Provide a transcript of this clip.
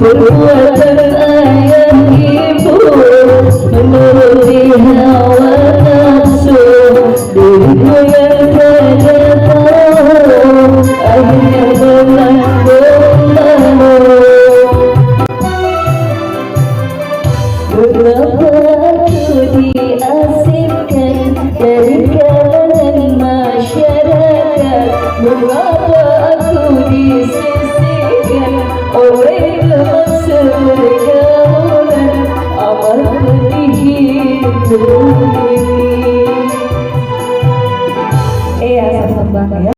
Perbuatan ayah ibu menuruti hawa nafsu, dirimu yang tidak tahu akhirnya menanggung lalu. Berapa aku diasingkan dari kalangan masyarakat, berapa aku disisihkan oleh masa mereka.